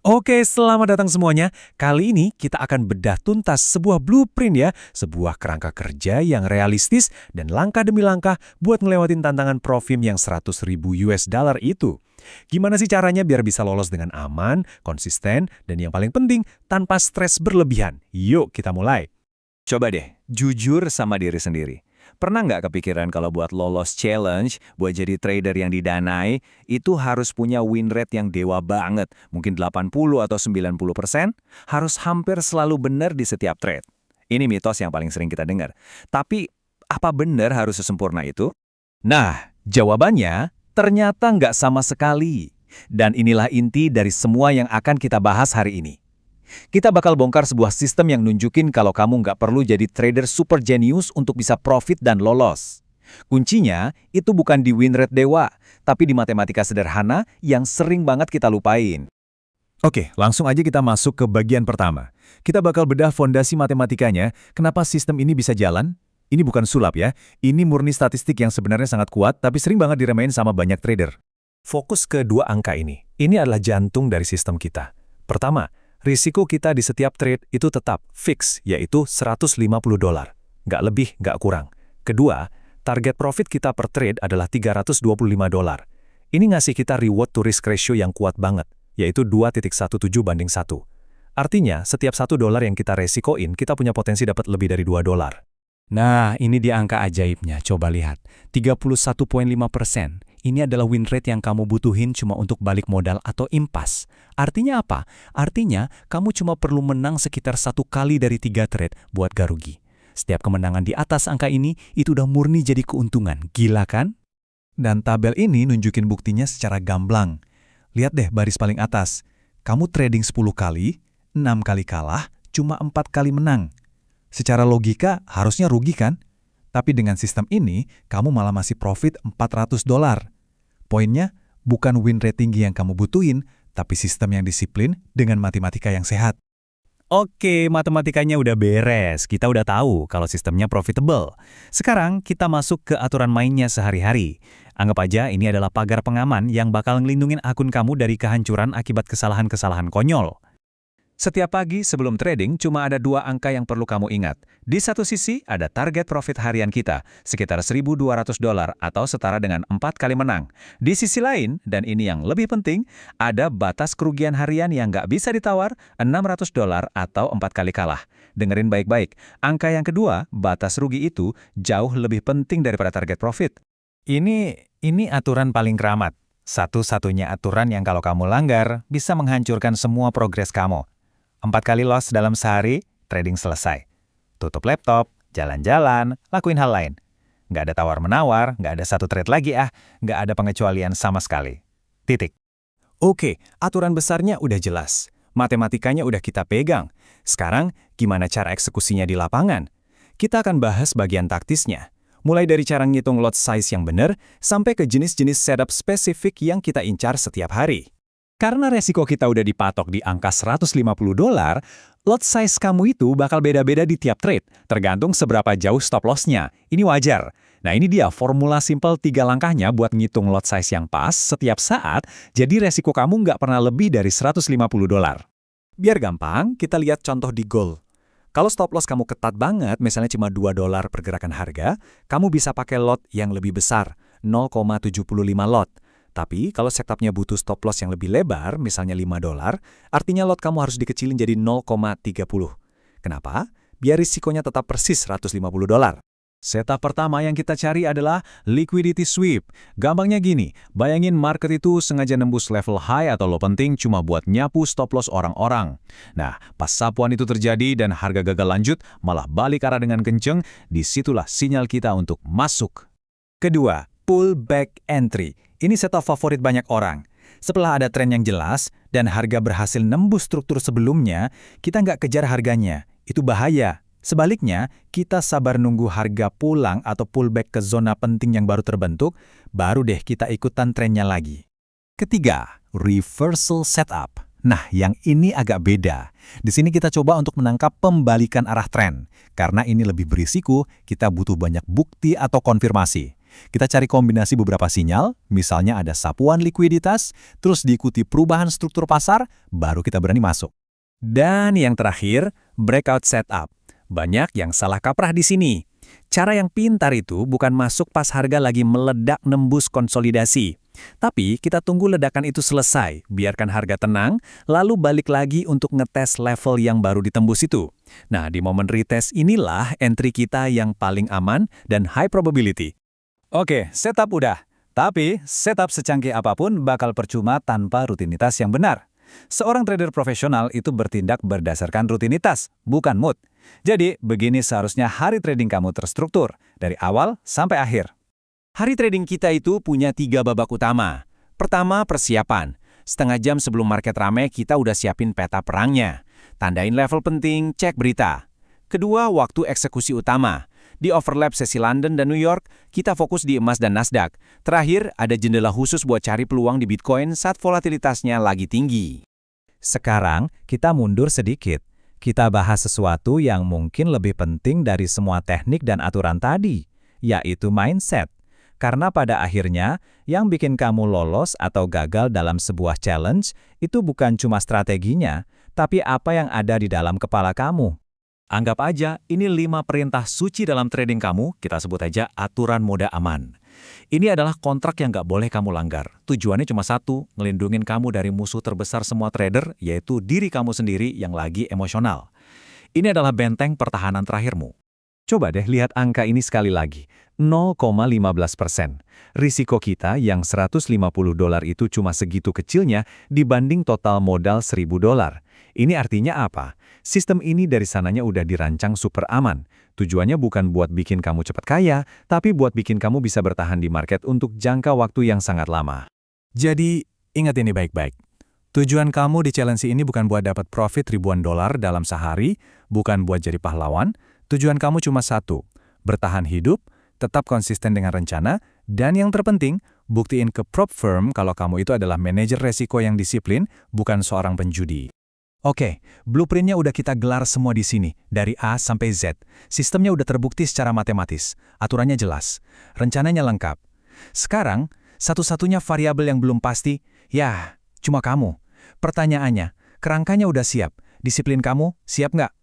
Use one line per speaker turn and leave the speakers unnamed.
Oke, selamat datang semuanya. Kali ini kita akan bedah tuntas sebuah blueprint ya, sebuah kerangka kerja yang realistis dan langkah demi langkah buat ngelewatin tantangan Profim yang 100.000 US dollar itu. Gimana sih caranya biar bisa lolos dengan aman, konsisten, dan yang paling penting, tanpa stres berlebihan? Yuk kita mulai.
Coba deh, jujur sama diri sendiri. Pernah nggak kepikiran kalau buat lolos challenge, buat jadi trader yang didanai, itu harus punya win rate yang dewa banget, mungkin 80 atau 90%, harus hampir selalu benar di setiap trade. Ini mitos yang paling sering kita dengar. Tapi, apa benar harus sesempurna itu?
Nah, jawabannya ternyata nggak sama sekali. Dan inilah inti dari semua yang akan kita bahas hari ini. Kita bakal bongkar sebuah sistem yang nunjukin kalau kamu nggak perlu jadi trader super genius untuk bisa profit dan lolos. Kuncinya itu bukan di win rate dewa, tapi di matematika sederhana yang sering banget kita lupain. Oke, langsung aja kita masuk ke bagian pertama. Kita bakal bedah fondasi matematikanya, kenapa sistem ini bisa jalan. Ini bukan sulap ya, ini murni statistik yang sebenarnya sangat kuat, tapi sering banget diremehin sama banyak trader. Fokus ke dua angka ini. Ini adalah jantung dari sistem kita. Pertama, risiko kita di setiap trade itu tetap fix, yaitu $150. Nggak lebih, nggak kurang. Kedua, target profit kita per trade adalah $325. Ini ngasih kita reward to risk ratio yang kuat banget, yaitu 2.17:1. Artinya, setiap $1 yang kita resikoin, kita punya potensi dapat lebih dari $2. Nah, ini dia angka ajaibnya. Coba lihat, 31,5%. Ini adalah win rate yang kamu butuhin cuma untuk balik modal atau impas. Artinya apa? Artinya, kamu cuma perlu menang sekitar 1 kali dari 3 trade buat gak rugi. Setiap kemenangan di atas angka ini, itu udah murni jadi keuntungan. Gila kan? Dan tabel ini nunjukin buktinya secara gamblang. Lihat deh baris paling atas. Kamu trading 10 kali, 6 kali kalah, cuma 4 kali menang. Secara logika, harusnya rugi kan? Tapi dengan sistem ini, kamu malah masih profit $400. Poinnya, bukan win rate tinggi yang kamu butuhin, tapi sistem yang disiplin dengan matematika yang sehat. Oke, matematikanya udah beres. Kita udah tahu kalau sistemnya profitable. Sekarang kita masuk ke aturan mainnya sehari-hari. Anggap aja ini adalah pagar pengaman yang bakal ngelindungin akun kamu dari kehancuran akibat kesalahan-kesalahan konyol. Setiap pagi sebelum trading cuma ada 2 angka yang perlu kamu ingat. Di satu sisi ada target profit harian kita, sekitar $1.200 atau setara dengan 4 kali menang. Di sisi lain, dan ini yang lebih penting, ada batas kerugian harian yang nggak bisa ditawar, $600 atau 4 kali kalah. Dengerin baik-baik, angka yang kedua, batas rugi itu jauh lebih penting daripada target profit. Ini aturan paling keramat. Satu-satunya aturan yang kalau kamu langgar, bisa menghancurkan semua progres kamu. 4 kali loss dalam sehari, trading selesai. Tutup laptop, jalan-jalan, lakuin hal lain. Nggak ada tawar-menawar, nggak ada satu trade lagi nggak ada pengecualian sama sekali. Titik. Oke, aturan besarnya udah jelas. Matematikanya udah kita pegang. Sekarang, gimana cara eksekusinya di lapangan? Kita akan bahas bagian taktisnya. Mulai dari cara ngitung lot size yang benar, sampai ke jenis-jenis setup spesifik yang kita incar setiap hari. Karena resiko kita udah dipatok di angka $150, lot size kamu itu bakal beda-beda di tiap trade, tergantung seberapa jauh stop loss-nya. Ini wajar. Nah ini dia formula simple 3 langkahnya buat ngitung lot size yang pas setiap saat, jadi resiko kamu nggak pernah lebih dari $150. Biar gampang, kita lihat contoh di gold. Kalau stop loss kamu ketat banget, misalnya cuma $2 pergerakan harga, kamu bisa pakai lot yang lebih besar, 0,75 lot. Tapi kalau setupnya butuh stop loss yang lebih lebar, misalnya $5, artinya lot kamu harus dikecilin jadi 0,30. Kenapa? Biar risikonya tetap persis $150. Setup pertama yang kita cari adalah liquidity sweep. Gampangnya gini, bayangin market itu sengaja nembus level high atau low penting cuma buat nyapu stop loss orang-orang. Nah, pas sapuan itu terjadi dan harga gagal lanjut, malah balik arah dengan kenceng, disitulah sinyal kita untuk masuk. Kedua, pullback entry. Ini setup favorit banyak orang. Setelah ada tren yang jelas dan harga berhasil nembus struktur sebelumnya, kita nggak kejar harganya. Itu bahaya. Sebaliknya, kita sabar nunggu harga pulang atau pullback ke zona penting yang baru terbentuk, baru deh kita ikutan trennya lagi. Ketiga, reversal setup. Nah, yang ini agak beda. Di sini kita coba untuk menangkap pembalikan arah tren. Karena ini lebih berisiko, kita butuh banyak bukti atau konfirmasi.
Kita cari kombinasi beberapa sinyal, misalnya ada sapuan likuiditas, terus diikuti perubahan struktur pasar, baru kita berani masuk.
Dan yang terakhir, breakout setup. Banyak yang salah kaprah di sini. Cara yang pintar itu bukan masuk pas harga lagi meledak nembus konsolidasi. Tapi kita tunggu ledakan itu selesai, biarkan harga tenang, lalu balik lagi untuk ngetes level yang baru ditembus itu. Nah, di momen retest inilah entry kita yang paling aman dan high probability.
Oke, setup udah. Tapi, setup secanggih apapun bakal percuma tanpa rutinitas yang benar. Seorang trader profesional itu bertindak berdasarkan rutinitas, bukan mood. Jadi, begini seharusnya hari trading kamu terstruktur, dari awal sampai akhir.
Hari trading kita itu punya 3 babak utama. Pertama, persiapan. Setengah jam sebelum market rame, kita udah siapin peta perangnya. Tandain level penting, cek berita. Kedua, waktu eksekusi utama. Di overlap sesi London dan New York, kita fokus di emas dan Nasdaq. Terakhir, ada jendela khusus buat cari peluang di Bitcoin saat volatilitasnya lagi tinggi.
Sekarang, kita mundur sedikit. Kita bahas sesuatu yang mungkin lebih penting dari semua teknik dan aturan tadi, yaitu mindset. Karena pada akhirnya, yang bikin kamu lolos atau gagal dalam sebuah challenge itu bukan cuma strateginya, tapi apa yang ada di dalam kepala kamu.
Anggap aja ini 5 perintah suci dalam trading kamu, kita sebut aja aturan mode aman. Ini adalah kontrak yang nggak boleh kamu langgar. Tujuannya cuma satu, ngelindungin kamu dari musuh terbesar semua trader, yaitu diri kamu sendiri yang lagi emosional. Ini adalah benteng pertahanan terakhirmu.
Coba deh lihat angka ini sekali lagi, 0,15%. Risiko kita yang $150 itu cuma segitu kecilnya dibanding total modal $1.000. Ini artinya apa? Sistem ini dari sananya udah dirancang super aman. Tujuannya bukan buat bikin kamu cepat kaya, tapi buat bikin kamu bisa bertahan di market untuk jangka waktu yang sangat lama. Jadi, ingat ini baik-baik. Tujuan kamu di challenge ini bukan buat dapat profit ribuan dolar dalam sehari, bukan buat jadi pahlawan. Tujuan kamu cuma satu, bertahan hidup, tetap konsisten dengan rencana, dan yang terpenting, buktiin ke prop firm kalau kamu itu adalah manajer resiko yang disiplin, bukan seorang penjudi. Oke, blueprintnya udah kita gelar semua di sini, dari A sampai Z. Sistemnya udah terbukti secara matematis, aturannya jelas, rencananya lengkap. Sekarang, satu-satunya variabel yang belum pasti, ya, cuma kamu. Pertanyaannya, kerangkanya udah siap, disiplin kamu siap nggak?